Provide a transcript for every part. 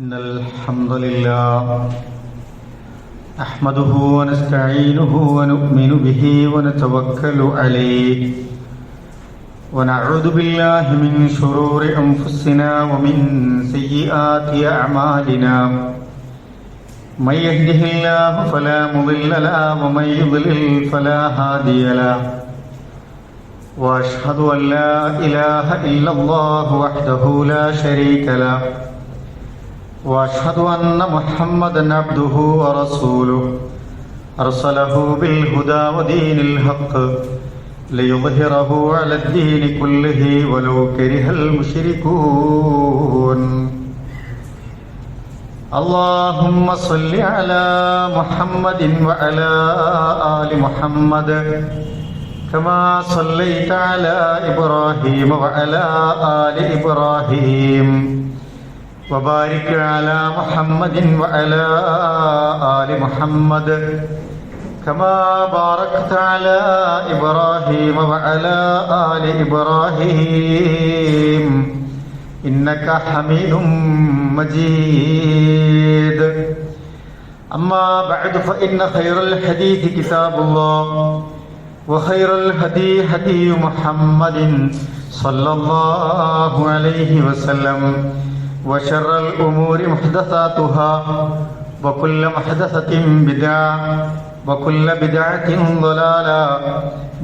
إن الحمد لله نحمده ونستعينه ونؤمن به ونتوكل عليه ونعوذ بالله من شرور أنفسنا ومن سيئات أعمالنا من يهده الله فلا مضل له ومن يضلل فلا هادي له وأشهد أن لا إله إلا الله وحده لا شريك له وأشهد أن محمدا عبده ورسوله أرسله بالهدى ودين الحق ليظهره على الدين كله ولو كره المشركون اللهم صل على محمد وعلى آل محمد كما صليت على إبراهيم وعلى آل إبراهيم وبارك على محمد وعلى آل محمد كما باركت على إبراهيم وعلى آل إبراهيم إنك حميد مجيد أما بعد فإن خير الحديث كتاب الله وخير الهدي هدي محمد صلى الله عليه وسلم وشر الأمور محدثاتها وكل محدثة بدعة وكل بدعة ضلالة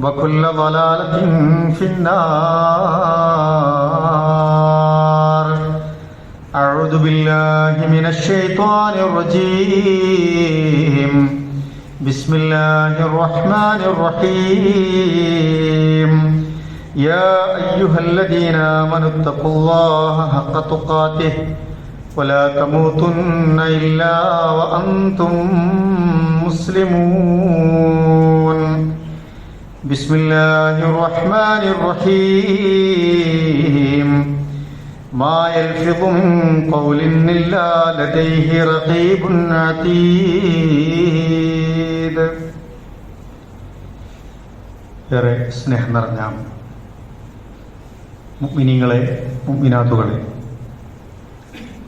وكل ضلالة في النار أعوذ بالله من الشيطان الرجيم بسم الله الرحمن الرحيم يا أيها الذين آمنوا اتقوا الله حق تقاته ولا تموتن إلا وأنتم مسلمون بسم الله الرحمن الرحيم ما يلفظ من قول إلا لديه رقيب عتيد ഏറെ സ്നേഹം നിറഞ്ഞ മുഅ്മിനീങ്ങളെ മുഅ്മിനാത്തുകളെ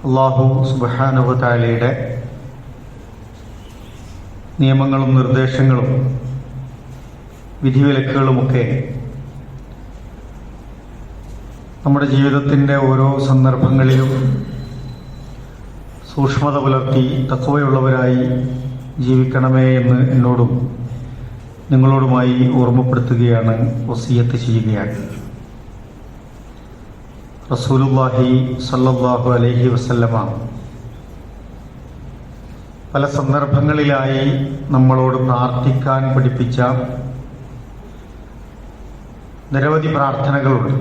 അല്ലാഹു സുബ്ഹാനഹു വ തആലയുടെ നിയമങ്ങളും നിർദ്ദേശങ്ങളും വിധിവിലക്കുകളുമൊക്കെ നമ്മുടെ ജീവിതത്തിൻ്റെ ഓരോ സന്ദർഭങ്ങളിലും സൂക്ഷ്മത പുലർത്തി തഖ്വയുള്ളവരായി ജീവിക്കണമേ എന്ന് എന്നോടും നിങ്ങളോടുമായി ഓർമ്മപ്പെടുത്തുകയാണ്, വസിയത്ത് ചെയ്യുകയാണ്. റസൂലുള്ളാഹി സ്വല്ലല്ലാഹു അലൈഹി വസല്ലമ പല സന്ദർഭങ്ങളിലായി നമ്മളോട് പ്രാർത്ഥിക്കാൻ പഠിപ്പിച്ച നിരവധി പ്രാർത്ഥനകളുണ്ട്.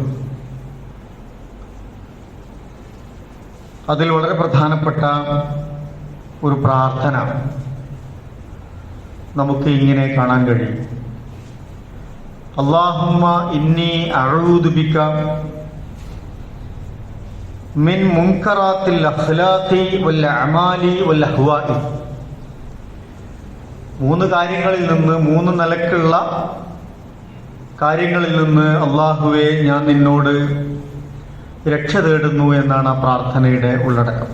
അതിൽ വളരെ പ്രധാനപ്പെട്ട ഒരു പ്രാർത്ഥന നമുക്ക് ഇങ്ങനെ കാണാൻ കഴിയും. അല്ലാഹുമ്മ ഇന്നി അഊദു ബിക മിൻ മുൻകറാത്തിൽ അഖ്ലാഖി വൽ അഅമാലി വൽ അഹ്വാഇ. മൂന്ന് കാര്യങ്ങളിൽ നിന്ന്, മൂന്ന് നിലക്കുള്ള കാര്യങ്ങളിൽ നിന്ന് അല്ലാഹുവേ ഞാൻ നിന്നോട് രക്ഷ തേടുന്നു എന്നാണ് ആ പ്രാർത്ഥനയുടെ ഉള്ളടക്കം.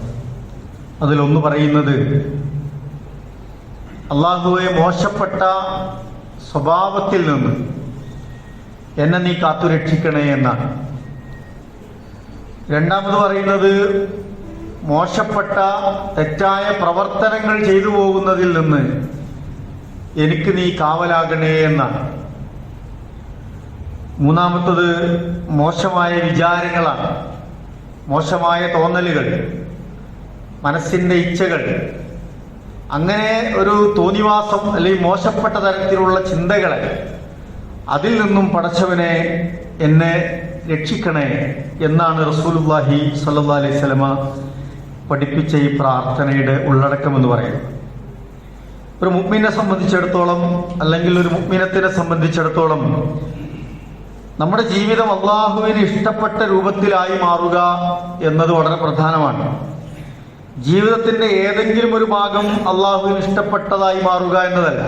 അതിലൊന്ന് പറയുന്നത്, അല്ലാഹുവേ മോശപ്പെട്ട സ്വഭാവത്തിൽ നിന്ന് എന്നെ നീ കാത്തുരക്ഷിക്കണേ എന്നാണ്. രണ്ടാമത് പറയുന്നത്, മോശപ്പെട്ട തെറ്റായ പ്രവർത്തനങ്ങൾ ചെയ്തു പോകുന്നതിൽ നിന്ന് എനിക്ക് നീ കാവലാകണേ എന്നാണ്. മൂന്നാമത്തത് മോശമായ വിചാരങ്ങളാണ്, മോശമായ തോന്നലുകൾ, മനസ്സിൻ്റെ ഇച്ഛകൾ. അങ്ങനെ ഒരു തോന്നിവാസം അല്ലെങ്കിൽ മോശപ്പെട്ട തരത്തിലുള്ള ചിന്തകളെ, അതിൽ നിന്നും പടച്ചവനെ എന്നെ രക്ഷിക്കണേ എന്നാണ് റസൂലുള്ളാഹി സ്വല്ലല്ലാഹു അലൈഹി വസല്ലമ പഠിപ്പിച്ച ഈ പ്രാർത്ഥനയുടെ ഉള്ളടക്കം എന്ന് പറയുന്നത്. ഒരു മുഅ്മിനെ സംബന്ധിച്ചിടത്തോളം, അല്ലെങ്കിൽ ഒരു മുഅ്മിനത്തിനെ സംബന്ധിച്ചിടത്തോളം, നമ്മുടെ ജീവിതം അല്ലാഹുവിന് ഇഷ്ടപ്പെട്ട രൂപത്തിലായി മാറുക എന്നത് വളരെ പ്രധാനമാണ്. ജീവിതത്തിന്റെ ഏതെങ്കിലും ഒരു ഭാഗം അല്ലാഹുവിന് ഇഷ്ടപ്പെട്ടതായി മാറുക എന്നതല്ല,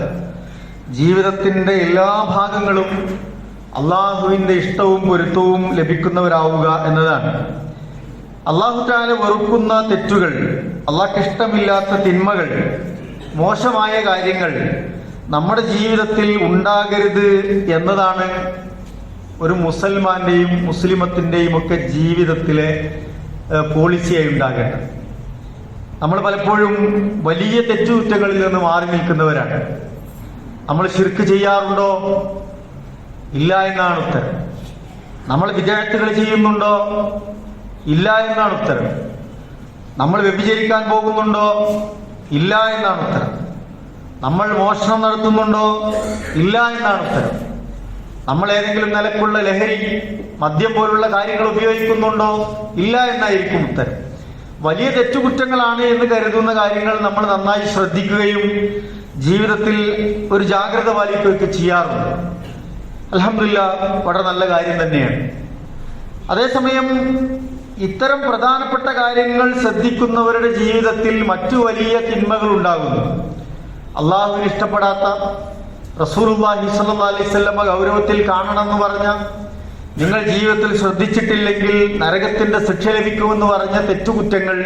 ജീവിതത്തിന്റെ എല്ലാ ഭാഗങ്ങളും അള്ളാഹുവിന്റെ ഇഷ്ടവും പൊരുത്തവും ലഭിക്കുന്നവരാവുക എന്നതാണ്. അല്ലാഹു തആല വെറുക്കുന്ന തെറ്റുകൾ അള്ളാഹ്ക്ക് ഇഷ്ടമില്ലാത്ത തിന്മകൾ, മോശമായ കാര്യങ്ങൾ നമ്മുടെ ജീവിതത്തിൽ ഉണ്ടാകരുത് എന്നതാണ് ഒരു മുസൽമാന്റെയും മുസ്ലിമത്തിന്റെയും ഒക്കെ ജീവിതത്തിലെ പോളിസിയായി ഉണ്ടാകേണ്ടത്. നമ്മൾ പലപ്പോഴും വലിയ തെറ്റുകുറ്റങ്ങളിൽ നിന്ന് മാറി നിൽക്കുന്നവരാണ്. നമ്മൾ ശിർക്ക് ചെയ്യാറുണ്ടോ? ഇല്ല എന്നാണ് ഉത്തരം. നമ്മൾ വിദഅത്തുകൾ ചെയ്യുന്നുണ്ടോ? ഇല്ല എന്നാണ് ഉത്തരം. നമ്മൾ വ്യഭിചരിക്കാൻ പോകുന്നുണ്ടോ? ഇല്ല എന്നാണ് ഉത്തരം. നമ്മൾ മോഷണം നടത്തുന്നുണ്ടോ? ഇല്ല എന്നാണ് ഉത്തരം. നമ്മൾ ഏതെങ്കിലും നിലക്കുള്ള ലഹരി, മദ്യം പോലുള്ള കാര്യങ്ങൾ ഉപയോഗിക്കുന്നുണ്ടോ? ഇല്ല എന്നായിരിക്കും ഉത്തരം. വലിയ തെറ്റുകുറ്റങ്ങളാണ് എന്ന് കരുതുന്ന കാര്യങ്ങൾ നമ്മൾ നന്നായി ശ്രദ്ധിക്കുകയും ജീവിതത്തിൽ ഒരു ജാഗ്രത പാലിക്കുകയൊക്കെ ചെയ്യാറുണ്ട്. അൽഹംദുലില്ലാഹ്, വളരെ നല്ല കാര്യം തന്നെയാണ്. അതേസമയം ഇത്തരം പ്രധാനപ്പെട്ട കാര്യങ്ങൾ ശ്രദ്ധിക്കുന്നവരുടെ ജീവിതത്തിൽ മറ്റു വലിയ തിന്മകൾ ഉണ്ടാകുന്നു. അള്ളാഹുവിന് ഇഷ്ടപ്പെടാത്ത, റസൂലുള്ളാഹി സ്വല്ലല്ലാഹു അലൈഹി വസല്ലമ ഗൗരവത്തിൽ കാണണമെന്ന് പറഞ്ഞ, നിങ്ങൾ ജീവിതത്തിൽ ശ്രദ്ധിച്ചിട്ടില്ലെങ്കിൽ നരകത്തിന്റെ ശിക്ഷ ലഭിക്കുമെന്ന് പറഞ്ഞ തെറ്റുകുറ്റങ്ങൾ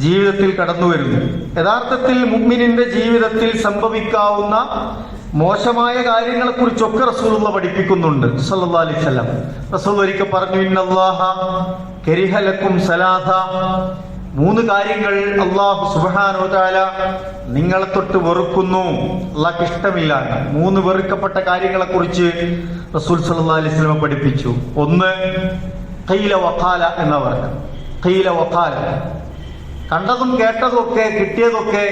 ജീവിതത്തിൽ കടന്നു വരുന്നു. യഥാർത്ഥത്തിൽ മുഅ്മിനിന്റെ ജീവിതത്തിൽ സംഭവിക്കാവുന്ന മോശമായ കാര്യങ്ങളെ കുറിച്ചൊക്കെ റസൂലുള്ളാഹി പഠിപ്പിക്കുന്നുണ്ട് സ്വല്ലല്ലാഹു അലൈഹി വസല്ലം. റസൂൽ ഒരിക്കൽ പറഞ്ഞു, ഇന്നല്ലാഹ കരിഹ ലക്കും സലാസ, 3 കാര്യങ്ങൾ അല്ലാഹു സുബ്ഹാനഹു വ തആല നിങ്ങളെ തൊട്ട് വെറുക്കുന്നു, അല്ലാഹ്ക്ക് ഇഷ്ടമില്ല. 3 വെറുക്കപ്പെട്ട കാര്യങ്ങളെ കുറിച്ച് റസൂൽ സല്ലല്ലാഹു അലൈഹി വസല്ലം പഠിപ്പിച്ചു. ഒന്ന്, ഖീല വഖാല എന്ന വാക്ക്. ഖീല വഖാല, കണ്ടതും കേട്ടതും ഒക്കെ, കിട്ടിയതൊക്കെ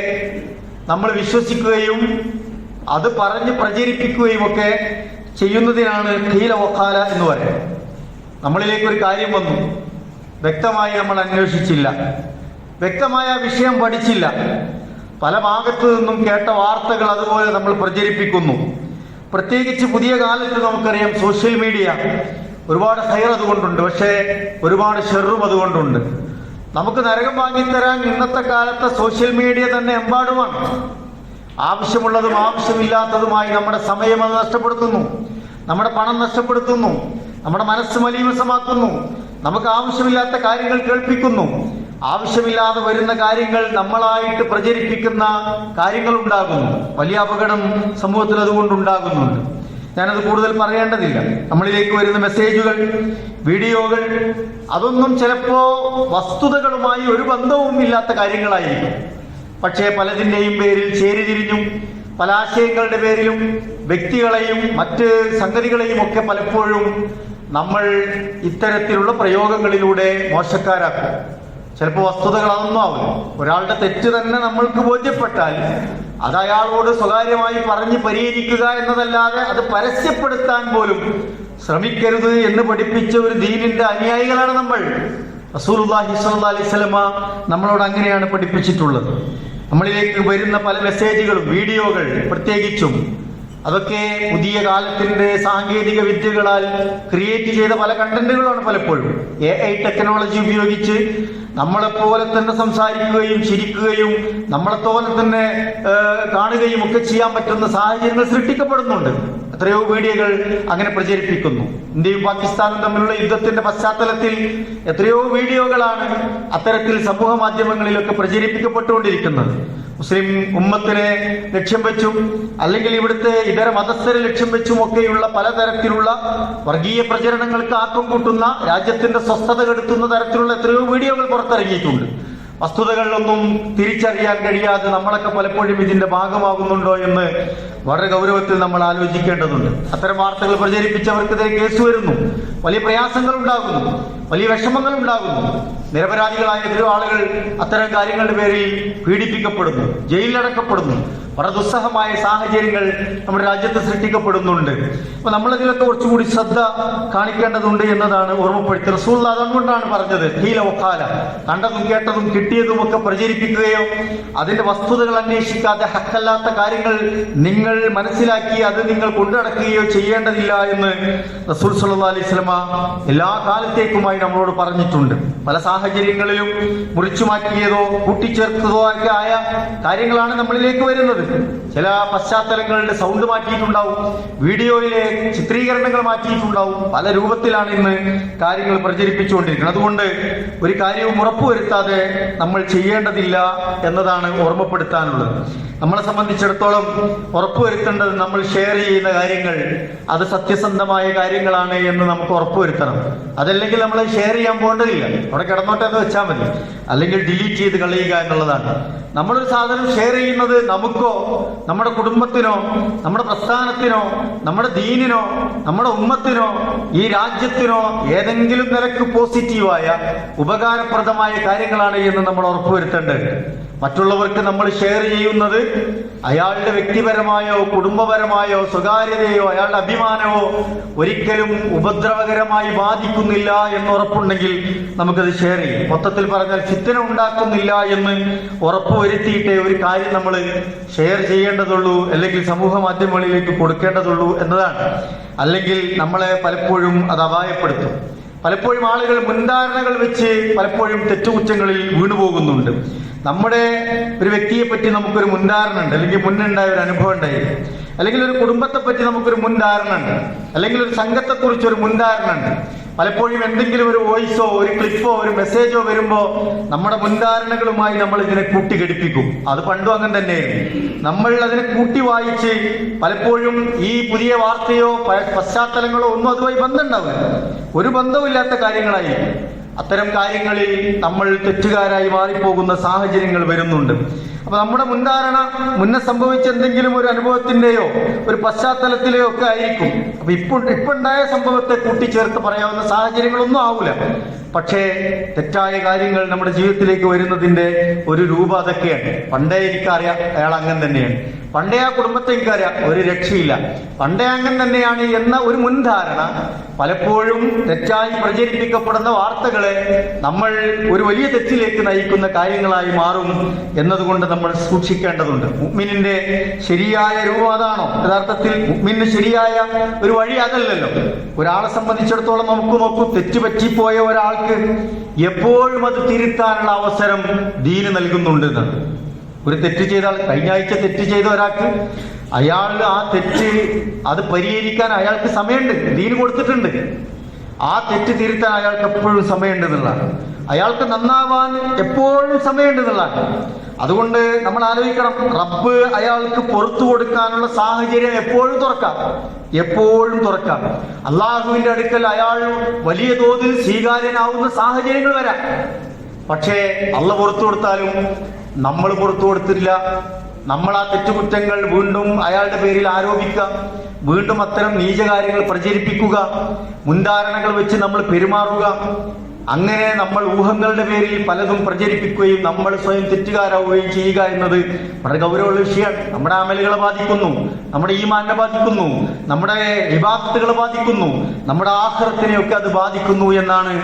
നമ്മൾ വിശ്വസിക്കുകയും അത് പറഞ്ഞ് പ്രചരിപ്പിക്കുകയും ഒക്കെ ചെയ്യുന്നതിനാണ് ഖീല വഖാല എന്ന് പറയുന്നത്. നമ്മളിലേക്ക് ഒരു കാര്യം വന്നു, വ്യക്തമായി നമ്മൾ അന്വേഷിച്ചില്ല, വ്യക്തമായ വിഷയം പഠിച്ചില്ല, പല ഭാഗത്തു നിന്നും കേട്ട വാർത്തകൾ അതുപോലെ നമ്മൾ പ്രചരിപ്പിക്കുന്നു. പ്രത്യേകിച്ച് പുതിയ കാലത്ത് നമുക്കറിയാം, സോഷ്യൽ മീഡിയ ഒരുപാട് ഹൈർ അതുകൊണ്ടുണ്ട്, പക്ഷേ ഒരുപാട് ഷെറും അതുകൊണ്ടുണ്ട്. നമുക്ക് നരകം വാങ്ങിത്തരാൻ ഇന്നത്തെ കാലത്തെ സോഷ്യൽ മീഡിയ തന്നെ എമ്പാടുമാണ്. ആവശ്യമുള്ളതും ആവശ്യമില്ലാത്തതുമായി നമ്മുടെ സമയം അത് നഷ്ടപ്പെടുത്തുന്നു, നമ്മുടെ പണം നഷ്ടപ്പെടുത്തുന്നു, നമ്മുടെ മനസ്സ് മലീമസമാക്കുന്നു, നമുക്ക് ആവശ്യമില്ലാത്ത കാര്യങ്ങൾ കേൾപ്പിക്കുന്നു. ആവശ്യമില്ലാതെ വരുന്ന കാര്യങ്ങൾ നമ്മളായിട്ട് പ്രചരിപ്പിക്കുന്ന കാര്യങ്ങൾ ഉണ്ടാകുന്നു. വലിയ അപകടം സമൂഹത്തിൽ അതുകൊണ്ടുണ്ടാകുന്നുണ്ട്. ഞാനത് കൂടുതൽ പറയേണ്ടതില്ല. നമ്മളിലേക്ക് വരുന്ന മെസ്സേജുകൾ, വീഡിയോകൾ, അതൊന്നും ചിലപ്പോ വസ്തുതകളുമായി ഒരു ബന്ധവും ഇല്ലാത്ത കാര്യങ്ങളായിരിക്കും. പക്ഷേ പലതിൻ്റെയും പേരിൽ ചേരിതിരിഞ്ഞും പല ആശയങ്ങളുടെ പേരിലും വ്യക്തികളെയും മറ്റ് സംഗതികളെയും ഒക്കെ പലപ്പോഴും നമ്മൾ ഇത്തരത്തിലുള്ള പ്രയോഗങ്ങളിലൂടെ മോശക്കാരാക്കും. ചിലപ്പോൾ വസ്തുതകൾ അതൊന്നും ആവില്ല. ഒരാളുടെ തെറ്റ് തന്നെ നമ്മൾക്ക് ബോധ്യപ്പെട്ടാൽ അത് അയാളോട് സ്വകാര്യമായി പറഞ്ഞ് പരിഹരിക്കുക എന്നതല്ലാതെ അത് പരസ്യപ്പെടുത്താൻ പോലും ശ്രമിക്കരുത് എന്ന് പഠിപ്പിച്ച ഒരു ദീനിന്റെ അനുയായികളാണ് നമ്മൾ. റസൂലുള്ളാഹി സ്വല്ലല്ലാഹു അലൈഹി വസല്ലമ നമ്മളോട് അങ്ങനെയാണ് പഠിപ്പിച്ചിട്ടുള്ളത്. നമ്മളിലേക്ക് വരുന്ന പല മെസ്സേജുകളും, വീഡിയോകൾ പ്രത്യേകിച്ചും, അതൊക്കെ പുതിയ കാലത്തിന്റെ സാങ്കേതിക വിദ്യകളാൽ ക്രിയേറ്റ് ചെയ്ത പല കണ്ടന്റുകളാണ്. പലപ്പോഴും AI ടെക്നോളജി ഉപയോഗിച്ച് നമ്മളെപ്പോലെ തന്നെ സംസാരിക്കുകയും ചിരിക്കുകയും നമ്മളെപ്പോലെ തന്നെ കാണുകയും ഒക്കെ ചെയ്യാൻ പറ്റുന്ന സാഹചര്യങ്ങൾ സൃഷ്ടിക്കപ്പെടുന്നുണ്ട്. എത്രയോ വീഡിയോകൾ അങ്ങനെ പ്രചരിപ്പിക്കുന്നു. ഇന്ത്യയും പാകിസ്ഥാനും തമ്മിലുള്ള യുദ്ധത്തിന്റെ പശ്ചാത്തലത്തിൽ എത്രയോ വീഡിയോകളാണ് അത്തരത്തിൽ സമൂഹ മാധ്യമങ്ങളിലൊക്കെ പ്രചരിപ്പിക്കപ്പെട്ടുകൊണ്ടിരിക്കുന്നത്. മുസ്ലിം ഉമ്മത്തിനെ ലക്ഷ്യം വെച്ചും അല്ലെങ്കിൽ ഇവിടുത്തെ ഇതര മതസ്ഥരെ ലക്ഷ്യം വെച്ചും ഒക്കെയുള്ള പലതരത്തിലുള്ള വർഗീയ പ്രചരണങ്ങൾക്ക് ആക്കം കൂട്ടുന്ന, രാജ്യത്തിന്റെ സ്വസ്ഥത കെടുത്തുന്ന തരത്തിലുള്ള എത്രയോ വീഡിയോകൾ പുറത്തിറങ്ങിയിട്ടുണ്ട്. വസ്തുതകളിലൊന്നും തിരിച്ചറിയാൻ കഴിയാതെ നമ്മളൊക്കെ പലപ്പോഴും ഇതിന്റെ ഭാഗമാകുന്നുണ്ടോ എന്ന് വളരെ ഗൗരവത്തിൽ നമ്മൾ ആലോചിക്കേണ്ടതുണ്ട്. അത്തരം വാർത്തകൾ പ്രചരിപ്പിച്ചവർക്കെതിരെ കേസ് വരുന്നു, വലിയ പ്രയാസങ്ങൾ ഉണ്ടാകുന്നു, വലിയ വിഷമങ്ങൾ ഉണ്ടാകുന്നു. നിരപരാധികളായ എത്രയോ ആളുകൾ അത്തരം കാര്യങ്ങളുടെ പേരിൽ പീഡിപ്പിക്കപ്പെടുന്നു, ജയിലിലടക്കപ്പെടുന്നു. വളരെ ദുസ്സഹമായ സാഹചര്യങ്ങൾ നമ്മുടെ രാജ്യത്ത് സൃഷ്ടിക്കപ്പെടുന്നുണ്ട്. അപ്പൊ നമ്മളതിലൊക്കെ കുറച്ചുകൂടി ശ്രദ്ധ കാണിക്കേണ്ടതുണ്ട് എന്നതാണ് ഓർമ്മപ്പെടുത്തി. റസൂലുള്ളാഹി അതുകൊണ്ടാണ് പറഞ്ഞത്, ഖീല വഖാല, കണ്ടതും കേട്ടതും കിട്ടിയതും ഒക്കെ പ്രചരിപ്പിക്കുകയോ അതിന്റെ വസ്തുതകൾ അന്വേഷിക്കാതെ ഹക്കല്ലാത്ത കാര്യങ്ങൾ നിങ്ങൾ മനസ്സിലാക്കി അത് നിങ്ങൾ കൊണ്ടുനടക്കുകയോ ചെയ്യേണ്ടതില്ല എന്ന് റസൂൽ സ്വല്ലല്ലാഹു അലൈഹി വസല്ലമ എല്ലാ കാലത്തേക്കുമായി നമ്മളോട് പറഞ്ഞിട്ടുണ്ട്. പല സാഹചര്യങ്ങളിലും മുറിച്ചു മാറ്റിയതോ കൂട്ടിച്ചേർത്തതോ ഒക്കെ ആയ കാര്യങ്ങളാണ് നമ്മളിലേക്ക് വരുന്നത്. ചില പശ്ചാത്തലങ്ങളുടെ സൗണ്ട് മാറ്റിയിട്ടുണ്ടാവും, വീഡിയോയിലെ ചിത്രീകരണങ്ങൾ മാറ്റിയിട്ടുണ്ടാവും. പല രൂപത്തിലാണ് ഇന്ന് കാര്യങ്ങൾ പ്രചരിപ്പിച്ചുകൊണ്ടിരിക്കുന്നത്. അതുകൊണ്ട് ഒരു കാര്യവും ഉറപ്പുവരുത്താതെ നമ്മൾ ചെയ്യേണ്ടതില്ല എന്നതാണ് ഓർമ്മപ്പെടുത്താനുള്ളത്. നമ്മളെ സംബന്ധിച്ചിടത്തോളം ഉറപ്പുവരുത്തേണ്ടത് നമ്മൾ ഷെയർ ചെയ്യുന്ന കാര്യങ്ങൾ അത് സത്യസന്ധമായ കാര്യങ്ങളാണ് എന്ന് നമുക്ക് ഉറപ്പുവരുത്തണം. അതല്ലെങ്കിൽ നമ്മൾ ഷെയർ ചെയ്യാൻ പോകേണ്ടതില്ല, അവിടെ കിടന്നോട്ടെ എന്ന് വെച്ചാൽ മതി, അല്ലെങ്കിൽ ഡിലീറ്റ് ചെയ്ത് കളയുക എന്നുള്ളതാണ്. നമ്മളൊരു സാധനം ഷെയർ ചെയ്യുന്നത് നമുക്കോ നമ്മുടെ കുടുംബത്തിനോ നമ്മുടെ പ്രസ്ഥാനത്തിനോ നമ്മുടെ ദീനിനോ നമ്മുടെ ഉമ്മത്തിനോ ഈ രാജ്യത്തിനോ ഏതെങ്കിലും നിലക്ക് പോസിറ്റീവായ ഉപകാരപ്രദമായ കാര്യങ്ങളാണ് എന്ന് നമ്മൾ ഉറപ്പുവരുത്തേണ്ടത്. മറ്റുള്ളവർക്ക് നമ്മൾ ഷെയർ ചെയ്യുന്നത് അയാളുടെ വ്യക്തിപരമായോ കുടുംബപരമായോ സ്വകാര്യതയോ അയാളുടെ അഭിമാനമോ ഒരിക്കലും ഉപദ്രവകരമായി ബാധിക്കുന്നില്ല എന്ന് ഉറപ്പുണ്ടെങ്കിൽ നമുക്കത് ഷെയർ ചെയ്യും. മൊത്തത്തിൽ പറഞ്ഞാൽ ഫിത്ന ഉണ്ടാക്കുന്നില്ല എന്ന് ഉറപ്പുവരുത്തിയിട്ടേ ഒരു കാര്യം നമ്മൾ ഷെയർ ചെയ്യേണ്ടതുള്ളൂ, അല്ലെങ്കിൽ സമൂഹ മാധ്യമങ്ങളിലേക്ക് കൊടുക്കേണ്ടതുള്ളൂ എന്നതാണ്. അല്ലെങ്കിൽ നമ്മളെ പലപ്പോഴും അത് അപായപ്പെടുത്തും. പലപ്പോഴും ആളുകൾ മുൻധാരണകൾ വെച്ച് പലപ്പോഴും തെറ്റുകുറ്റങ്ങളിൽ വീണുപോകുന്നുണ്ട്. നമ്മുടെ ഒരു വ്യക്തിയെ പറ്റി നമുക്കൊരു മുൻധാരണ ഉണ്ട്, അല്ലെങ്കിൽ മുന്നുണ്ടായ ഒരു അനുഭവം ഉണ്ടായിരിക്കും, അല്ലെങ്കിൽ ഒരു കുടുംബത്തെ പറ്റി നമുക്കൊരു മുൻധാരണ ഉണ്ട്, അല്ലെങ്കിൽ ഒരു സംഘത്തെക്കുറിച്ച് ഒരു മുൻധാരണ ഉണ്ട്. പലപ്പോഴും എന്തെങ്കിലും ഒരു വോയിസോ ഒരു ക്ലിപ്പോ ഒരു മെസ്സേജോ വരുമ്പോ നമ്മുടെ മുൻധാരണകളുമായി നമ്മൾ ഇതിനെ കൂട്ടിഘടിപ്പിക്കും. അത് പണ്ടും അങ്ങനെ തന്നെയായിരുന്നു. നമ്മൾ അതിനെ കൂട്ടി വായിച്ച് പലപ്പോഴും ഈ പുതിയ വാർത്തയോ പശ്ചാത്തലങ്ങളോ ഒന്നും അതുമായി ബന്ധമുണ്ടാവില്ല, ഒരു ബന്ധവുമില്ലാത്ത കാര്യങ്ങളായി അത്തരം കാര്യങ്ങളിൽ നമ്മൾ തെറ്റുകാരായി മാറിപ്പോകുന്ന സാഹചര്യങ്ങൾ വരുന്നുണ്ട്. അപ്പൊ നമ്മുടെ മുൻധാരണ മുന്നേ സംഭവിച്ച എന്തെങ്കിലും ഒരു അനുഭവത്തിന്റെയോ ഒരു പശ്ചാത്തലത്തിലെയോ ഒക്കെ ആയിരിക്കും. അപ്പൊ ഇപ്പൊ ഉണ്ടായ സംഭവത്തെ കൂട്ടിച്ചേർത്ത് പറയാവുന്ന സാഹചര്യങ്ങളൊന്നും ആവൂല. പക്ഷേ തെറ്റായ കാര്യങ്ങൾ നമ്മുടെ ജീവിതത്തിലേക്ക് വരുന്നതിന്റെ ഒരു രൂപം അതൊക്കെയാണ്. പണ്ടേ എനിക്കറിയാം അയാൾ അങ്ങനെ തന്നെയാണ്, പണ്ടേ ആ കുടുംബത്തെ എനിക്കറിയാം, ഒരു രക്ഷയില്ല, പണ്ടേ അങ്ങനെ തന്നെയാണ് എന്ന ഒരു മുൻധാരണ പലപ്പോഴും തെറ്റായി പ്രചരിപ്പിക്കപ്പെടുന്ന വാർത്തകളെ നമ്മൾ ഒരു വലിയ തെറ്റിലേക്ക് നയിക്കുന്ന കാര്യങ്ങളായി മാറും എന്നതുകൊണ്ട് നമ്മൾ സൂക്ഷിക്കേണ്ടതുണ്ട്. മുഅ്മിനിന്റെ ശരിയായ രൂപം അതാണോ? യഥാർത്ഥത്തിൽ മുഅ്മിന് ശരിയായ ഒരു വഴി അതല്ലല്ലോ. ഒരാളെ സംബന്ധിച്ചിടത്തോളം നമുക്ക് നോക്കൂ, തെറ്റുപറ്റിപ്പോയ ഒരാൾക്ക് എപ്പോഴും അത് തിരുത്താനുള്ള അവസരം ദീന് നൽകുന്നുണ്ട് എന്നാണ്. ഒരു തെറ്റ് ചെയ്ത ആൾ, കഴിഞ്ഞ ആഴ്ച തെറ്റ് ചെയ്ത ഒരാൾക്ക് അയാൾ ആ തെറ്റ് അത് പരിഹരിക്കാൻ അയാൾക്ക് സമയമുണ്ട്, ദീന് കൊടുത്തിട്ടുണ്ട്. ആ തെറ്റ് തിരുത്താൻ അയാൾക്ക് എപ്പോഴും സമയമുണ്ട് എന്നുള്ളതാണ്. അയാൾക്ക് നന്നാവാൻ എപ്പോഴും സമയമുണ്ട് എന്നുള്ളതാണ്. അതുകൊണ്ട് നമ്മൾ ആലോചിക്കണം, റബ്ബ് അയാൾക്ക് പുറത്തു കൊടുക്കാനുള്ള സാഹചര്യം എപ്പോഴും തുറക്കാം, എപ്പോഴും തുറക്കാം. അള്ളാഹുവിന്റെ അടുക്കൽ അയാൾ വലിയ തോതിൽ സ്വീകാര്യനാവുന്ന സാഹചര്യങ്ങൾ വരാം. പക്ഷേ അള്ള പുറത്തു കൊടുത്താലും നമ്മൾ പുറത്തു കൊടുത്തില്ല, നമ്മൾ ആ തെറ്റുകുറ്റങ്ങൾ വീണ്ടും അയാളുടെ പേരിൽ ആരോപിക്കുക, വീണ്ടും അത്തരം നീചകാര്യങ്ങൾ പ്രചരിപ്പിക്കുക, മുൻധാരണകൾ വെച്ച് നമ്മൾ പെരുമാറുക, അങ്ങനെ നമ്മൾ ഊഹങ്ങളുടെ പേരിൽ പലതും പ്രചരിപ്പിക്കുകയും നമ്മൾ സ്വയം തെറ്റുകാരാവുകയും ചെയ്യുക എന്നത് വളരെ ഗൗരവമുള്ള വിഷയമാണ്. നമ്മുടെ അമലുകളെ ബാധിക്കുന്നു, നമ്മുടെ ഈമാനെ ബാധിക്കുന്നു, നമ്മുടെ ഇബാദത്തുകളെ ബാധിക്കുന്നു, നമ്മുടെ ആഖിറത്തിനെയൊക്കെ അത് ബാധിക്കുന്നു എന്നാണ്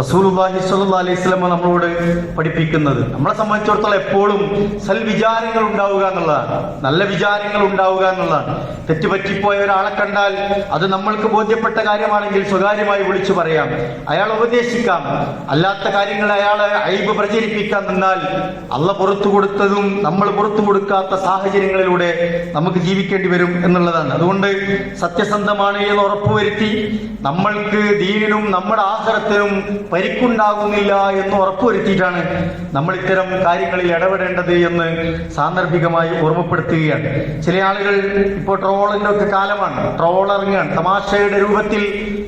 റസൂലുള്ളാഹി സ്വല്ലല്ലാഹു അലൈഹി വസല്ലം നമ്മളോട് പഠിപ്പിക്കുന്നത്. നമ്മളെ സംബന്ധിച്ചിടത്തോളം എപ്പോഴും സൽവിചാരങ്ങൾ ഉണ്ടാവുക എന്നുള്ളതാണ്, നല്ല വിചാരങ്ങൾ ഉണ്ടാവുക എന്നുള്ളതാണ്. തെറ്റുപറ്റിപ്പോയ ഒരാളെ കണ്ടാൽ അത് നമ്മൾക്ക് ബോധ്യപ്പെട്ട കാര്യമാണെങ്കിൽ സ്വകാര്യമായി വിളിച്ചു പറയാം, അയാൾ ഉപദേശിക്കാം. അല്ലാത്ത കാര്യങ്ങൾ അയാളെ ഐബ് പ്രചരിപ്പിക്കാൻ നിന്നാൽ അള്ള പുറത്തു കൊടുത്തതും നമ്മൾ പുറത്തു കൊടുക്കാത്ത സാഹചര്യങ്ങളിലൂടെ നമുക്ക് ജീവിക്കേണ്ടി വരും എന്നുള്ളതാണ്. അതുകൊണ്ട് സത്യസന്ധമാണ് എന്ന് ഉറപ്പുവരുത്തി നമ്മൾക്ക് ദീനിനും നമ്മുടെ ആഖിറത്തിനും പരിക്കുണ്ടാകുന്നില്ല എന്ന് ഉറപ്പുവരുത്തിയിട്ടാണ് നമ്മൾ ഇത്തരം കാര്യങ്ങളിൽ ഇടപെടേണ്ടത് എന്ന് സാന്ദർഭികമായി ഓർമ്മപ്പെടുത്തുകയാണ്. ചില ആളുകൾ ഇപ്പോൾ ട്രോളിന്റെ ഒക്കെ കാലമാണ്, ട്രോൾ ഇറങ്ങുകയാണ്, തമാശയുടെ രൂപത്തിൽ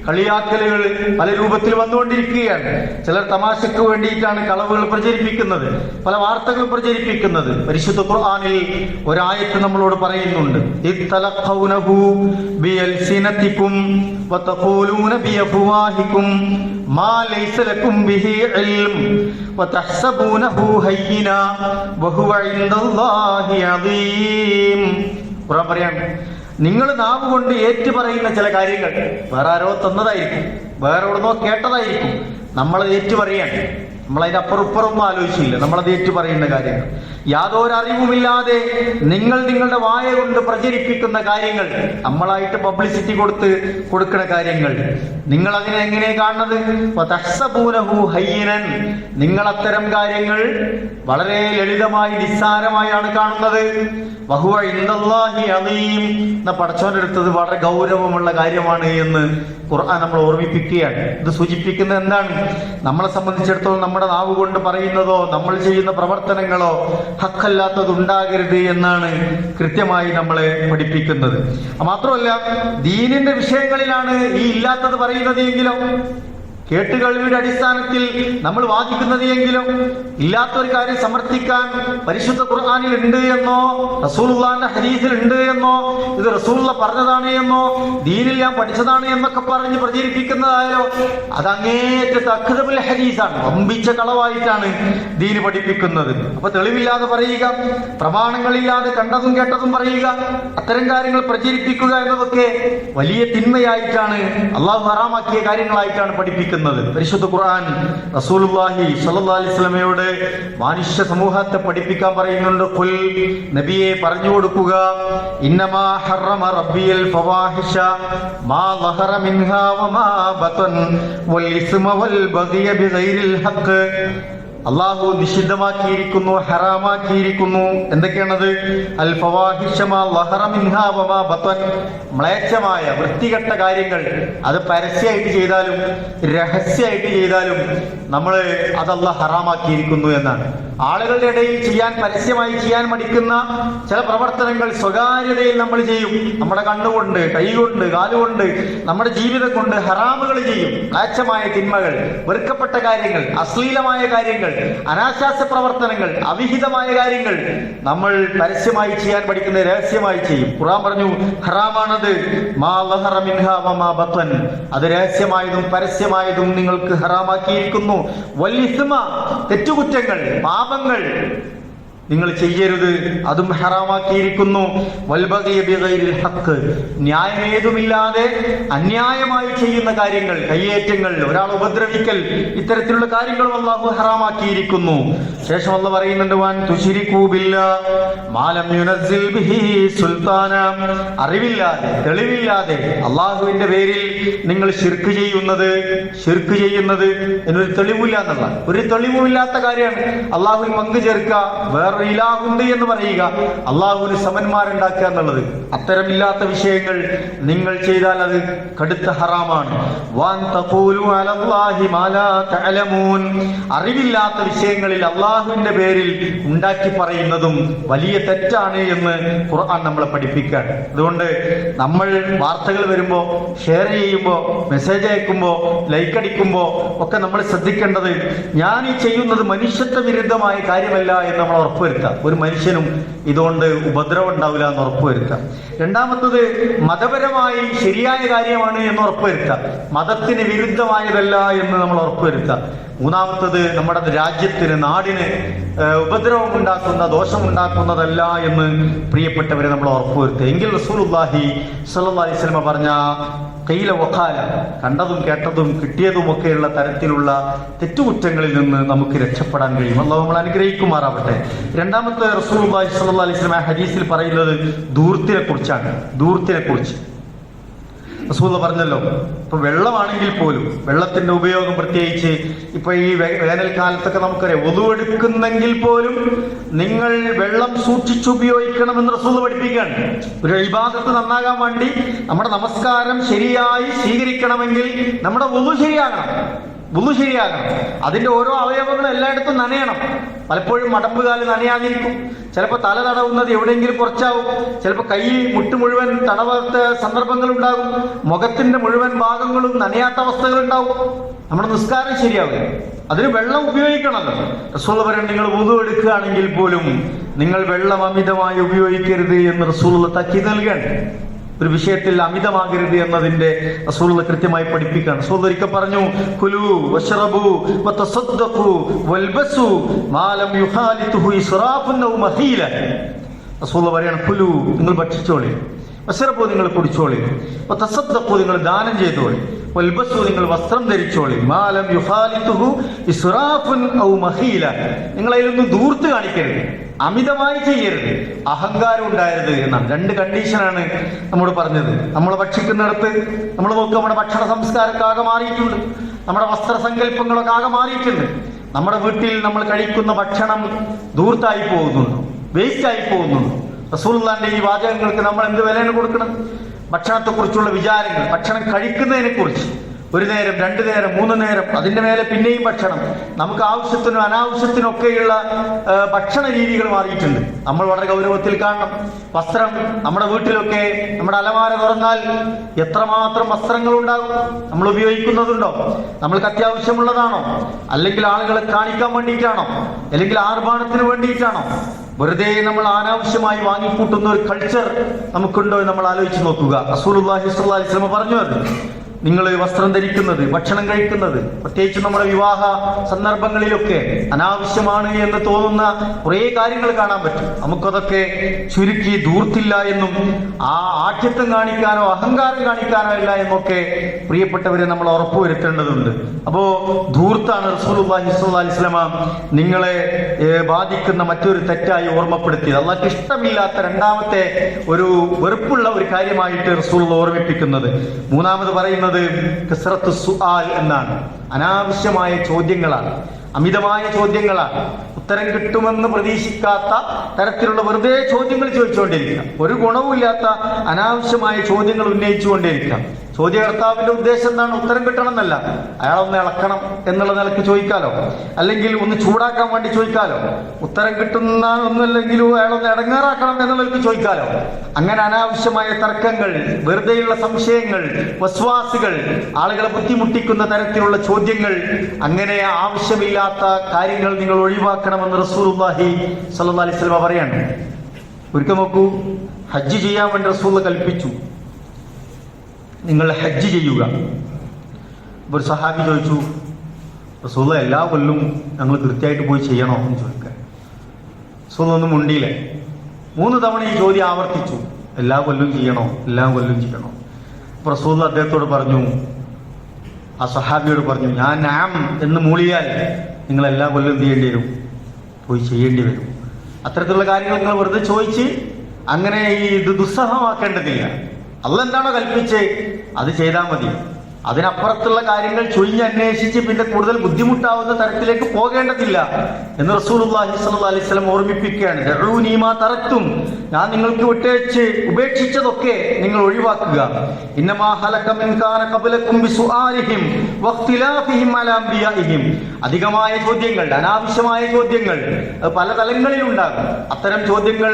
കളിയാക്കലുകൾ പല രൂപത്തിൽ വന്നുകൊണ്ടിരിക്കുകയാണ്. ചിലർ തമാശയ്ക്ക് വേണ്ടിയിട്ടാണ് കളവുകൾ പ്രചരിപ്പിക്കുന്നത്, പല വാർത്തകളും പ്രചരിപ്പിക്കുന്നത്. പരിശുദ്ധ ഖുർആനിൽ ഒരായത്ത് നമ്മളോട് പറയുന്നുണ്ട്, ഇത്തലഖൗനഹു ബിഅൽസിനതികും വതഖൂലൂന ബിഅഫ്വാഹികും മാ ലൈസ ലകും ബിഹി ഇൽം വതഹ്സബൂനഹു ഹയ്യിനാ വഹുവ ഇൻദല്ലാഹി അദീം. ഖുർആൻ പറയാണ്, നിങ്ങൾ നാവ് കൊണ്ട് ഏറ്റു പറയുന്ന ചില കാര്യങ്ങൾ വേറെ ആരോ തന്നതായിരിക്കും, വേറെ എവിടുന്നോ കേട്ടതായിരിക്കും, നമ്മൾ ഏറ്റു പറയാണ്. നമ്മളതിന്റെ അപ്പുറപ്പുറമൊന്നും ആലോചിച്ചില്ല. നമ്മളത് ഏറ്റു പറയുന്ന കാര്യങ്ങൾ, യാതൊരറിവുമില്ലാതെ നിങ്ങൾ നിങ്ങളുടെ വായ കൊണ്ട് പ്രചരിപ്പിക്കുന്ന കാര്യങ്ങൾ, നമ്മളായിട്ട് പബ്ലിസിറ്റി കൊടുക്കുന്ന കാര്യങ്ങൾ, നിങ്ങൾ അതിനെ എങ്ങനെ കാണുന്നത്? നിങ്ങൾ അത്തരം കാര്യങ്ങൾ വളരെ ലളിതമായി നിസ്സാരമായാണ് കാണുന്നത്. വഹുവ ഇൻദല്ലാഹി അലീം, പടച്ചവന്റെ അടുത്തത് വളരെ ഗൗരവമുള്ള കാര്യമാണ് എന്ന് ഖുർആൻ നമ്മൾ ഓർമ്മിപ്പിക്കുകയാണ്. ഇത് സൂചിപ്പിക്കുന്നത് എന്താണ്? നമ്മളെ സംബന്ധിച്ചിടത്തോളം നമ്മുടെ നാവ് കൊണ്ട് പറയുന്നതോ നമ്മൾ ചെയ്യുന്ന പ്രവർത്തനങ്ങളോ ഹക്കല്ലാത്തത് ഉണ്ടാകരുത് എന്നാണ് കൃത്യമായി നമ്മളെ പഠിപ്പിക്കുന്നത്. മാത്രമല്ല, ദീനിന്റെ വിഷയങ്ങളിലാണ് ഈ ഇല്ലാത്തത് പറയുന്നത് എങ്കിലോ, കേട്ടുകേൾവിയുടെ അടിസ്ഥാനത്തിൽ നമ്മൾ വാദിക്കുന്നത് എങ്കിലും, ഇല്ലാത്തൊരു കാര്യം സമർത്ഥിക്കാൻ പരിശുദ്ധ ഖുർആനിൽ ഉണ്ട് എന്നോ റസൂലുള്ളാഹിന്റെ ഹദീസിൽ ഉണ്ട് എന്നോ ഇത് റസൂലുള്ള പറഞ്ഞതാണ് എന്നോ ദീനിൽ ഞാൻ പഠിച്ചതാണ് എന്നൊക്കെ പറഞ്ഞ് പ്രചരിപ്പിക്കുന്നതായാലോ അത് അങ്ങേറ്റത്തെ അക്ദബുൽ ഹദീസാണ്, വമ്പിച്ച കളവായിട്ടാണ് ദീന് പഠിപ്പിക്കുന്നത്. അപ്പൊ തെളിവില്ലാതെ പറയുക, പ്രമാണങ്ങളില്ലാതെ കണ്ടതും കേട്ടതും പറയുക, അത്തരം കാര്യങ്ങൾ പ്രചരിപ്പിക്കുക എന്നതൊക്കെ വലിയ തിന്മയായിട്ടാണ്, അള്ളാഹു ഹറാമാക്കിയ കാര്യങ്ങളായിട്ടാണ് പഠിപ്പിക്കുന്നത്. പരിശുദ്ധ ഖുർആൻ റസൂലുള്ളാഹി സ്വല്ലല്ലാഹി അലൈഹി വസല്ലമയോട് മനുഷ്യ സമൂഹത്തെ പഠിപ്പിക്കാൻ പറയുന്നുണ്ട്. ഖുൽ, നബിയെ പറഞ്ഞു കൊടുക്കുക, ഇന്നമാ ഹറമ റബ്ബിയൽ ഫവാഹിഷ മാ ളഹറ മിൻഹാ വമാ ബതൻ വൽ ഇസ്മ വൽ ബഗയ ബിഗൈരിൽ ഹഖ്. അള്ളാഹു നിഷിദ്ധമാക്കിയിരിക്കുന്നു, ഹറാമാക്കിയിരിക്കുന്നു. എന്തൊക്കെയാണത്? അൽ ഫവാഹിഷ മാ ളഹറ മിൻഹാ വമാ ബതൻ, മ്ലേച്ഛമായ വൃത്തികെട്ട കാര്യങ്ങൾ, അത് പരസ്യമായിട്ട് ചെയ്താലും രഹസ്യമായിട്ട് ചെയ്താലും നമ്മൾ അതല്ല ഹറാമാക്കിയിരിക്കുന്നു എന്നാണ്. ആളുകളുടെ ഇടയിൽ പരസ്യമായി ചെയ്യാൻ മടിക്കുന്ന ചില പ്രവർത്തനങ്ങൾ സ്വകാര്യതയിൽ നമ്മൾ ചെയ്യും. നമ്മുടെ കണ്ണുകൊണ്ട്, കൈകൊണ്ട്, കാലുകൊണ്ട്, നമ്മുടെ ജീവിതം കൊണ്ട് ഹറാമുകൾ ചെയ്യും. മ്ലേച്ഛമായ തിന്മകൾ, വെറുക്കപ്പെട്ട കാര്യങ്ങൾ, അശ്ലീലമായ കാര്യങ്ങൾ, അനാശാസ്യ പ്രവർത്തനങ്ങൾ, അവിഹിതമായ കാര്യങ്ങൾ നമ്മൾ പരസ്യമായി ചെയ്യാൻ പഠിക്കുന്ന രഹസ്യമായി ചെയ്യും. ഖുർആൻ പറഞ്ഞു ഹറാമാണത്. മാ ളഹറ മിൻഹാ വമാ ബതൻ, അത് രഹസ്യമായതും പരസ്യമായതും നിങ്ങൾക്ക് ഹറാമാക്കിയിരിക്കുന്നു. വൽ ഇസ്മ, തെറ്റുകുറ്റങ്ങൾ, പാപങ്ങൾ നിങ്ങൾ ചെയ്യരുത്, അതും ഹറാമാക്കിയിരിക്കുന്നു. വൽ ബഗയ ബിഗൈരിൽ ഹഖ്, ന്യായമേതുമില്ലാതെ അന്യായമായി ചെയ്യുന്ന കാര്യങ്ങൾ, കയ്യേറ്റങ്ങൾ, ഒരാൾ ഉപദ്രവിക്കൽ, ഇത്തരത്തിലുള്ള കാര്യങ്ങളും അല്ലാഹു ഹറാമാക്കിയിരിക്കുന്നു. ശേഷം അല്ലാഹു പറയുന്നുണ്ട്, വൻ തുശ്രികൂ ബില്ലാഹ് മാ ലം യുനസ്സിൽ ബിഹി സുൽത്താന, അറിവില്ലാതെ, തെളിവില്ലാതെ അല്ലാഹുവിന്റെ പേരിൽ നിങ്ങൾ ശിർക്ക് ചെയ്യുന്നത് എന്നൊരു തെളിവില്ല എന്നുള്ള, ഒരു തെളിവുമില്ലാത്ത കാര്യമാണ് അല്ലാഹുവിൽ പങ്കു ചേർക്കുക, വേറെ ഇലാഹുണ്ട് എന്ന് പറയുക, അള്ളാഹുവിന് സമന്മാരുണ്ടാക്കുക എന്നുള്ളത്. അത്തരമില്ലാത്ത വിഷയങ്ങൾ നിങ്ങൾ ചെയ്താൽ അത് കടുത്ത ഹറാമാണ്. വാൻ തഖൂലു അലല്ലാഹി മാ ലാ തഅലമൂൻ, അറിവില്ലാത്ത വിഷയങ്ങളിൽ അള്ളാഹുവിന്റെ പേരിൽ ഉണ്ടാക്കി പറയുന്നതും വലിയ തെറ്റാണ് എന്ന് ഖുർആൻ നമ്മളെ പഠിപ്പിക്കുകയാണ്. അതുകൊണ്ട് നമ്മൾ വാർത്തകൾ വരുമ്പോൾ, ഷെയർ ചെയ്യുമ്പോൾ, മെസ്സേജ് അയക്കുമ്പോൾ, ലൈക്ക് അടിക്കുമ്പോൾ ഒക്കെ നമ്മൾ ശ്രദ്ധിക്കേണ്ടത്, ഞാൻ ഈ ചെയ്യുന്നത് മനുഷ്യത്വ വിരുദ്ധമായ കാര്യമല്ല എന്ന് നമ്മൾ ഉറപ്പുവരുത്തുക. ഒരു മനുഷ്യനും ഇതുകൊണ്ട് ഉപദ്രവം ഉണ്ടാവില്ല എന്ന് ഉറപ്പുവരുത്താം. രണ്ടാമത്തത്, മതപരമായി ശരിയായ കാര്യമാണ് എന്ന് ഉറപ്പുവരുത്താം, മതത്തിന് വിരുദ്ധമായതല്ല എന്ന് നമ്മൾ ഉറപ്പുവരുത്താം. മൂന്നാമത്തത്, നമ്മുടെ രാജ്യത്തിന്, നാടിന് ഉപദ്രവം ഉണ്ടാക്കുന്ന, ദോഷമുണ്ടാക്കുന്നതല്ല എന്ന് പ്രിയപ്പെട്ടവരെ നമ്മൾ ഉറപ്പുവരുത്തുക. എങ്കിൽ റസൂലുള്ളാഹി സ്വല്ലല്ലാഹി അലൈഹി വസല്ലം പറഞ്ഞ ഖീല വഖാല, കണ്ടതും കേട്ടതും കിട്ടിയതുമൊക്കെയുള്ള തരത്തിലുള്ള തെറ്റുകുറ്റങ്ങളിൽ നിന്ന് നമുക്ക് രക്ഷപ്പെടാൻ കഴിയും. അല്ലാഹു നമ്മളെ അനുഗ്രഹിക്കുമാറാവട്ടെ. രണ്ടാമത്തെ റസൂലുള്ളാഹി സ്വല്ലല്ലാഹി അലൈഹി വസല്ലം ഹദീസിൽ പറയുന്നത് ധൂർത്തിനെ കുറിച്ചാണ്. ധൂർത്തിനെ കുറിച്ച് റസൂൽ പറഞ്ഞല്ലോ, ഇപ്പൊ വെള്ളമാണെങ്കിൽ പോലും, വെള്ളത്തിന്റെ ഉപയോഗം പ്രത്യേകിച്ച് ഇപ്പൊ ഈ വേനൽക്കാലത്തൊക്കെ നമുക്കറിയാം, വുളൂഎടുക്കുന്നെങ്കിൽ പോലും നിങ്ങൾ വെള്ളം സൂക്ഷിച്ചുപയോഗിക്കണമെന്ന് റസൂൽ പഠിപ്പിക്കുകയാണ്. ഒരു ഇബാദത്ത് നന്നാകാൻ വേണ്ടി, നമ്മുടെ നമസ്കാരം ശരിയായി സ്വീകരിക്കണമെങ്കിൽ നമ്മുടെ വുളു ശരിയാകണം. അതിന്റെ ഓരോ അവയവങ്ങളും എല്ലായിടത്തും നനയണം. പലപ്പോഴും മടമ്പുകാല് നനയാതിരിക്കും, ചിലപ്പോൾ തല തടവുന്നത് എവിടെയെങ്കിലും കുറച്ചാവും, ചിലപ്പോൾ കൈ മുട്ട് മുഴുവൻ തടവാത്ത സന്ദർഭങ്ങൾ ഉണ്ടാകും, മുഖത്തിന്റെ മുഴുവൻ ഭാഗങ്ങളും നനയാത്ത അവസ്ഥകൾ ഉണ്ടാവും. നമ്മുടെ നിസ്കാരം ശരിയാവും, അതിന് വെള്ളം ഉപയോഗിക്കണമല്ലോ. റസൂൽ പറയുന്നത്, നിങ്ങൾ വുളു എടുക്കുകയാണെങ്കിൽ പോലും നിങ്ങൾ വെള്ളം അമിതമായി ഉപയോഗിക്കരുത് എന്ന് റസൂൽ താക്കീത് നൽകുകയാണ്. ഒരു വിഷയത്തിൽ അമിതമാകരുത് എന്നതിന്റെ റസൂൽ കൃത്യമായി പഠിപ്പിക്കുകയാണ്. റസൂൽ ഒരിക്കൽ പറഞ്ഞു, കുലു വശ്റബു വതസദ്ദഖു വൽബസു മാ ലം യുഖാലിതുഹു ഇസ്റാഫുൻ ഔ മഹീല. റസൂൽ പറയാണ്, കുലു, നിങ്ങൾ ഭക്ഷിച്ചോളി, വശ്റബു, നിങ്ങൾ കുടിച്ചോളി, വതസദ്ദഖു, നിങ്ങൾ ദാനം ചെയ്തോളി, വൽബസു നിങ്ങൾ വസ്ത്രം ധരിച്ചോളി മാലം യുഖാലിതുഹു ഇസ്റാഫുൻ ഔ മഖീല നിങ്ങൾ അതിലൊന്നും ദൂർത്ത് കാണിക്കരുത്, അമിതമായി ചെയ്യരുത്, അഹങ്കാരം ഉണ്ടായത് എന്നാണ്. 2 കണ്ടീഷനാണ് നമ്മോട് പറഞ്ഞത്. നമ്മൾ ഭക്ഷിക്കുന്നിടത്ത് നമ്മൾ നോക്കുക, നമ്മുടെ ഭക്ഷണ സംസ്കാരമൊക്കെ ആകെ മാറിയിട്ടുണ്ട്, നമ്മുടെ വസ്ത്രസങ്കല്പങ്ങളൊക്കെ ആകെ മാറിയിട്ടുണ്ട്. നമ്മുടെ വീട്ടിൽ നമ്മൾ കഴിക്കുന്ന ഭക്ഷണം ധൂർത്തായി പോകുന്നുണ്ടോ, വേസ്റ്റായി പോകുന്നുണ്ടോ? റസൂലുള്ളാഹിന്റെ ഈ വാചകങ്ങൾക്ക് നമ്മൾ എന്ത് വിലയാണ് കൊടുക്കണം? ഭക്ഷണത്തെക്കുറിച്ചുള്ള വിചാരങ്ങൾ, ഭക്ഷണം കഴിക്കുന്നതിനെ കുറിച്ച് 1 നേരം 2 നേരം 3 നേരം, അതിന്റെ മേലെ പിന്നെയും ഭക്ഷണം, നമുക്ക് ആവശ്യത്തിനും അനാവശ്യത്തിനൊക്കെയുള്ള ഭക്ഷണ രീതികൾ മാറിയിട്ടുണ്ട്. നമ്മൾ വളരെ ഗൗരവത്തിൽ കാണണം. വസ്ത്രം, നമ്മുടെ വീട്ടിലൊക്കെ നമ്മുടെ അലമാര തുറന്നാൽ എത്രമാത്രം വസ്ത്രങ്ങൾ ഉണ്ടാകും. നമ്മൾ ഉപയോഗിക്കുന്നതുണ്ടോ? നമ്മൾക്ക് അത്യാവശ്യമുള്ളതാണോ? അല്ലെങ്കിൽ ആളുകളെ കാണിക്കാൻ വേണ്ടിയിട്ടാണോ? അല്ലെങ്കിൽ ആർഭാടത്തിന് വേണ്ടിയിട്ടാണോ? വെറുതെ നമ്മൾ അനാവശ്യമായി വാങ്ങിക്കൂട്ടുന്ന ഒരു കൾച്ചർ നമുക്കുണ്ടോ എന്ന് നമ്മൾ ആലോചിച്ച് നോക്കുക. റസൂലുള്ളാഹി സ്വല്ലല്ലാഹി അലൈഹി വസല്ലം പറഞ്ഞു, നിങ്ങൾ വസ്ത്രം ധരിക്കുന്നത്, ഭക്ഷണം കഴിക്കുന്നത്, പ്രത്യേകിച്ച് നമ്മുടെ വിവാഹ സന്ദർഭങ്ങളിലൊക്കെ അനാവശ്യമാണ് എന്ന് തോന്നുന്ന കുറേ കാര്യങ്ങൾ കാണാൻ പറ്റും. നമുക്കതൊക്കെ ചുരുക്കി ധൂർത്തില്ല എന്നും ആ ആഠ്യത്വം കാണിക്കാനോ അഹങ്കാരം കാണിക്കാനോ ഇല്ല എന്നൊക്കെ പ്രിയപ്പെട്ടവരെ നമ്മൾ ഉറപ്പുവരുത്തേണ്ടതുണ്ട്. അപ്പോ ധൂർത്താണ് റസൂലുള്ളാഹി സ്വല്ലല്ലാഹി അലൈഹി വസല്ലം നിങ്ങളെ ബാധിക്കുന്ന മറ്റൊരു തെറ്റായി ഓർമ്മപ്പെടുത്തിയത്. അല്ലാഹുവിന് ഇഷ്ടമില്ലാത്ത രണ്ടാമത്തെ ഒരു വെറുപ്പുള്ള ഒരു കാര്യമായിട്ട് റസൂൽ ഓർമ്മിപ്പിക്കുന്നത്. മൂന്നാമത് പറയുന്നത് കസ്റത്തു സുആൽ എന്നാണ്. അനാവശ്യമായ ചോദ്യങ്ങളാണ്, അമിതമായ ചോദ്യങ്ങളാണ്. ഉത്തരം കിട്ടുമെന്ന് പ്രതീക്ഷിക്കാത്ത തരത്തിലുള്ള വെറുതെ ചോദ്യങ്ങൾ ചോദിച്ചുകൊണ്ടിരിക്കുക, ഒരു ഗുണവുമില്ലാത്ത അനാവശ്യമായ ചോദ്യങ്ങൾ ഉന്നയിച്ചുകൊണ്ടിരിക്കുക. ചോദ്യകർത്താവിന്റെ ഉദ്ദേശം എന്താണ്? ഉത്തരം കിട്ടണം എന്നല്ല, അയാളൊന്ന് ഇളക്കണം എന്നുള്ള നിലക്ക് ചോദിക്കാലോ, അല്ലെങ്കിൽ ഒന്ന് ചൂടാക്കാൻ വേണ്ടി ചോദിക്കാലോ. ഉത്തരം കിട്ടുന്ന ഒന്നുമല്ലെങ്കിലും അയാളൊന്ന് ഇടങ്ങേറാക്കണം എന്നുള്ളവർക്ക് ചോദിക്കാലോ. അങ്ങനെ അനാവശ്യമായ തർക്കങ്ങൾ, വെറുതെയുള്ള സംശയങ്ങൾ, വസ്വാസുകൾ, ആളുകളെ ബുദ്ധിമുട്ടിക്കുന്ന തരത്തിലുള്ള ചോദ്യങ്ങൾ, അങ്ങനെ ആവശ്യമില്ലാത്ത കാര്യങ്ങൾ നിങ്ങൾ ഒഴിവാക്കണമെന്ന് റസൂലുള്ളാഹി സ്വല്ലല്ലാഹി അലൈഹി വസല്ലം പറയാണ്. ഒരിക്കൽ നോക്കൂ, ഹജ്ജ് ചെയ്യാൻ വേണ്ടി റസൂൽ കൽപ്പിച്ചു, നിങ്ങൾ ഹജ്ജ് ചെയ്യുക. ഒരു സഹാബി ചോദിച്ചു, റസൂൽ എല്ലാ കൊല്ലും ഞങ്ങൾ കൃത്യമായിട്ട് പോയി ചെയ്യണോ എന്ന് ചോദിക്കാൻ. റസൂൽ ഒന്നും മുണ്ടിയില്ലേ. 3 തവണ ഈ ചോദ്യം ആവർത്തിച്ചു, എല്ലാ കൊല്ലും ചെയ്യണോ, എല്ലാ കൊല്ലും ചെയ്യണോ. അപ്പോൾ റസൂൽ അദ്ദേഹത്തോട് പറഞ്ഞു, ആ സഹാബിയോട് പറഞ്ഞു, ഞാൻ നാം എന്ന് മൂളിയാൽ നിങ്ങൾ എല്ലാ കൊല്ലം എന്ത് ചെയ്യേണ്ടി വരും? പോയി ചെയ്യേണ്ടി വരും. അത്തരത്തിലുള്ള കാര്യങ്ങൾ നിങ്ങൾ വെറുതെ ചോദിച്ച് അങ്ങനെ ഇത് ദുസ്സഹമാക്കേണ്ടതില്ല. അള്ളാഹ് എന്താണോ കൽപ്പിച്ച് അത് ചെയ്താൽ മതി. അതിനപ്പുറത്തുള്ള കാര്യങ്ങൾ ചൊയ്ഞ്ഞന്വേഷിച്ച് പിന്നെ കൂടുതൽ ബുദ്ധിമുട്ടാവുന്ന തരത്തിലേക്ക് പോകേണ്ടതില്ല എന്ന് റസൂലുള്ളാഹി സ്വല്ലല്ലാഹി അലൈഹി വസല്ലം ഓർമ്മിപ്പിക്കുകയാണ്. ദഊനി മാ തറക്തും, ഞാൻ നിങ്ങൾക്ക് വിട്ടേച്ച് ഉപേക്ഷിച്ചതൊക്കെ നിങ്ങൾ ഒഴിവാക്കുക. ഇന്നമാ ഹലക മിൻ കാന ഖബലകും ബിസുആലിഹിം വഖ്തിലാഫിഹിം അലാ അംബിയാഇഹിം. അധികമായ ചോദ്യങ്ങൾ, അനാവശ്യമായ ചോദ്യങ്ങൾ പല തലങ്ങളിൽ ഉണ്ടാകും. അത്തരം ചോദ്യങ്ങൾ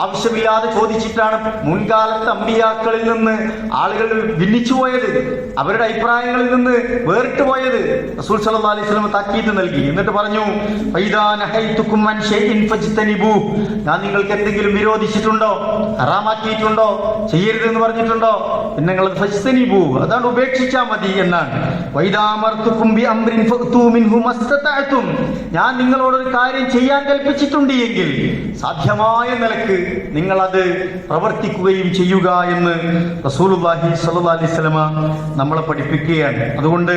ആവശ്യമില്ലാതെ ചോദിച്ചിട്ടാണ് മുൻകാലത്തെ അമ്പിയാക്കളിൽ നിന്ന് ആളുകൾ ഭിന്നിച്ചു പോയത്, അവരുടെ അഭിപ്രായങ്ങളിൽ നിന്ന് വേറിട്ട് പോയത്. റസൂൽ സല്ലല്ലാഹു അലൈഹി വസല്ലം താക്കീത് നൽകി. എന്നിട്ട് പറഞ്ഞു, ഫൈദാ നഹൈതുകും അൻ ഷൈഇൻ ഫജ്തനിബൂ, ഞാൻ നിങ്ങൾക്ക് എന്തെങ്കിലും വിരോധിച്ചിട്ടുണ്ടോ, ഹറാമാക്കിയിട്ടുണ്ടോ, ചെയ്യരുത് എന്ന് പറഞ്ഞിട്ടുണ്ടോ, പിന്നെ നിങ്ങൾ ഫജ്തനിബൂ, അതാണ് ഉപേക്ഷിച്ചാൽ മതി എന്നാണ്. വൈദാ അമർതുകും ബി അംറിൻ ഫഅ്തൂ മിൻഹു മസ്തതഅതും, ഞാൻ നിങ്ങളോടൊരു കാര്യം ചെയ്യാൻ കൽപ്പിച്ചിട്ടുണ്ട് എങ്കിൽ സാധ്യമായ നിലക്ക് നിങ്ങൾ അത് പ്രവർത്തിക്കുകയും ചെയ്യുക എന്ന് റസൂലുള്ളാഹി സ്വല്ലല്ലാഹി അലൈഹി വസല്ലം നമ്മളെ പഠിപ്പിക്കുകയാണ്. അതുകൊണ്ട്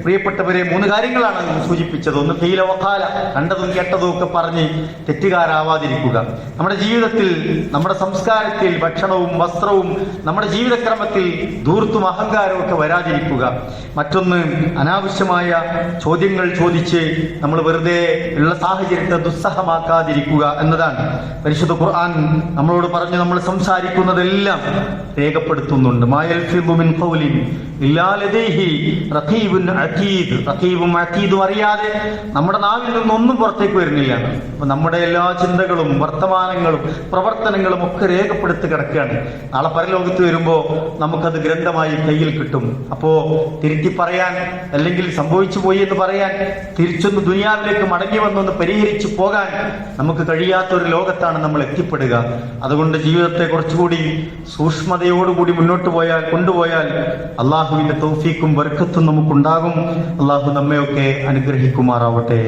പ്രിയപ്പെട്ടവരെ, 3 കാര്യങ്ങളാണ് സൂചിപ്പിച്ചത്. ഒന്ന് ഖീല വഖാല, കണ്ടതും കേട്ടതും ഒക്കെ പറഞ്ഞ് തെറ്റുകാരാവാതിരിക്കുക. നമ്മുടെ ജീവിതത്തിൽ, നമ്മുടെ സംസ്കാരത്തിൽ ഭക്ഷണവും വസ്ത്രവും നമ്മുടെ ജീവിതക്രമത്തിൽ ധൂർത്തും അഹങ്കാരവും ഒക്കെ വരാതിരിക്കുക. മറ്റൊന്ന്, അനാവശ്യമായ ചോദ്യങ്ങൾ ചോദിച്ച് നമ്മൾ വെറുതെ ഉള്ള സാഹചര്യത്തെ ദുസ്സഹമാക്കാതിരിക്കുക എന്നതാണ്. പരിശുദ്ധ ഖുർആൻ നമ്മളോട് പറഞ്ഞു, നമ്മൾ സംസാരിക്കുന്നതെല്ലാം രേഖപ്പെടുത്തുന്നുണ്ട്. മാ യൽഫിദു മിൻ ഖൗലിൻ ഇല്ലാ ലദൈഹി റഖീബുൻ അതീദ്. റഖീബും അതീദും അറിയാതെ നമ്മുടെ നാവിൽ നിന്നൊന്നും പുറത്തേക്ക് വരുന്നില്ല. അപ്പൊ നമ്മുടെ എല്ലാ ചിന്തകളും വർത്തമാനങ്ങളും പ്രവർത്തനങ്ങളും ഒക്കെ രേഖപ്പെടുത്തി കിടക്കുകയാണ്. നാളെ പരലോകത്ത് വരുമ്പോൾ നമുക്കത് ഗ്രന്ഥമായി കയ്യിൽ കിട്ടും. അപ്പോ തിരുത്തി പറയാൻ, അല്ലെങ്കിൽ സംഭവിച്ചു പോയി എന്ന് പറയാൻ, തിരിച്ചൊന്ന് ദുനിയാവിലേക്ക് മടങ്ങി വന്നൊന്ന് പരിഹരിച്ചു പോകാൻ നമുക്ക് കഴിയാത്തൊരു ലോകത്താണ് നമ്മൾ എത്തിപ്പെടുക. അതുകൊണ്ട് ജീവിതത്തെ കുറച്ചുകൂടി സൂക്ഷ്മതയോടുകൂടി മുന്നോട്ട് കൊണ്ടുപോയാൽ അള്ളാഹുവിന്റെ തൗഫീഖും ബർക്കത്തും നമുക്കുണ്ടാകും. അള്ളാഹു നമ്മയൊക്കെ അനുഗ്രഹിക്കുമാറാവട്ടെ.